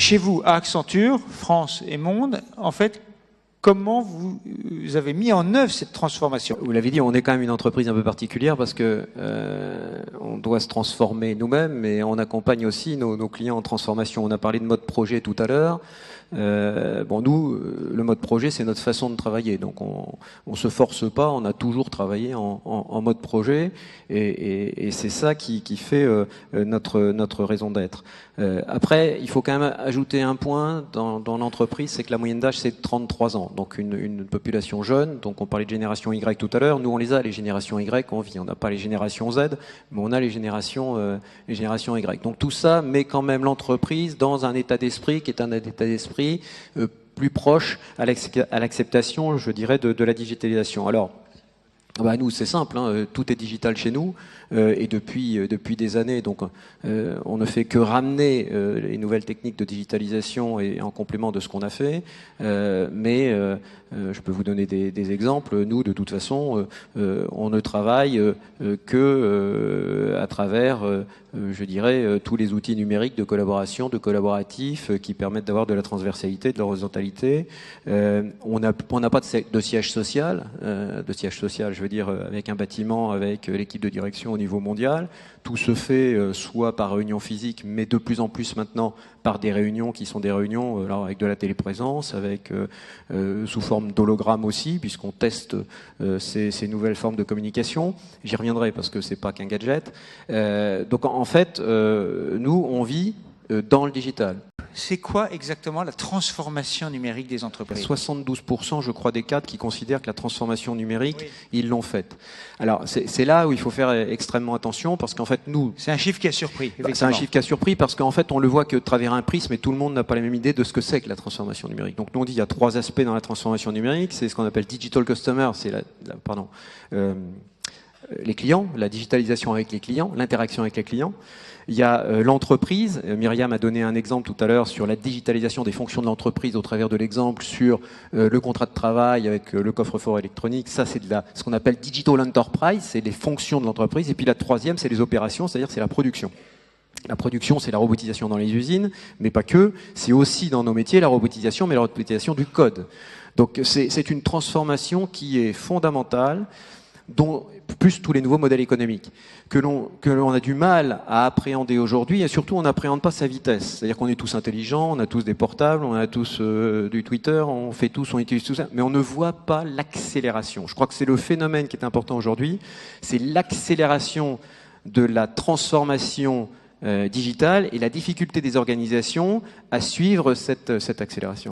chez vous, à Accenture, France et Monde, en fait, comment vous avez mis en œuvre cette transformation? Vous l'avez dit, on est quand même une entreprise un peu particulière parce que on doit se transformer nous-mêmes, mais on accompagne aussi nos clients en transformation. On a parlé de mode projet tout à l'heure. Bon, nous, le mode projet, c'est notre façon de travailler. Donc, on se force pas. On a toujours travaillé en mode projet, et c'est ça qui fait notre raison d'être. Après, il faut quand même ajouter un point dans l'entreprise, c'est que la moyenne d'âge, c'est 33 ans. Donc, une population jeune. Donc, on parlait de génération Y tout à l'heure. Nous, on les a, les générations Y, on vit. On n'a pas les générations Z, mais on a les générations Y. Donc, tout ça met quand même l'entreprise dans un état d'esprit qui est un état d'esprit plus proche à l'acceptation, je dirais, de la digitalisation. Alors, nous, c'est simple, hein, tout est digital chez nous, et depuis des années, donc on ne fait que ramener les nouvelles techniques de digitalisation et en complément de ce qu'on a fait, mais je peux vous donner des exemples. Nous, de toute façon, on ne travaille que à travers, je dirais, tous les outils numériques de collaboration, de collaboratif, qui permettent d'avoir de la transversalité, de l'horizontalité. On n'a pas de siège social, je veux dire, avec un bâtiment, avec l'équipe de direction au niveau mondial. Tout se fait soit par réunion physique, mais de plus en plus maintenant par des réunions qui sont des réunions alors avec de la téléprésence, avec sous forme d'hologramme aussi, puisqu'on teste ces nouvelles formes de communication. J'y reviendrai parce que c'est pas qu'un gadget. Donc en fait, nous, on vit dans le digital. C'est quoi exactement la transformation numérique des entreprises? 72%, je crois, des cadres qui considèrent que la transformation numérique, ils l'ont faite. Alors, c'est là où il faut faire extrêmement attention, parce qu'en fait, nous... C'est un chiffre qui a surpris. C'est un chiffre qui a surpris, parce qu'en fait, on le voit que de travers un prisme, et tout le monde n'a pas la même idée de ce que c'est que la transformation numérique. Donc, nous, on dit qu'il y a 3 aspects dans la transformation numérique. C'est ce qu'on appelle digital customer, c'est les clients, la digitalisation avec les clients, l'interaction avec les clients. Il y a l'entreprise. Myriam a donné un exemple tout à l'heure sur la digitalisation des fonctions de l'entreprise au travers de l'exemple sur le contrat de travail avec le coffre-fort électronique. Ça, c'est ce qu'on appelle digital enterprise, c'est les fonctions de l'entreprise. Et puis la troisième, c'est les opérations, c'est-à-dire c'est la production. La production, c'est la robotisation dans les usines, mais pas que. C'est aussi dans nos métiers la robotisation, mais la robotisation du code. Donc c'est une transformation qui est fondamentale, dont plus tous les nouveaux modèles économiques, que l'on a du mal à appréhender aujourd'hui, et surtout on n'appréhende pas sa vitesse. C'est-à-dire qu'on est tous intelligents, on a tous des portables, on a tous du Twitter, on utilise tout ça, mais on ne voit pas l'accélération. Je crois que c'est le phénomène qui est important aujourd'hui, c'est l'accélération de la transformation digitale et la difficulté des organisations à suivre cette accélération.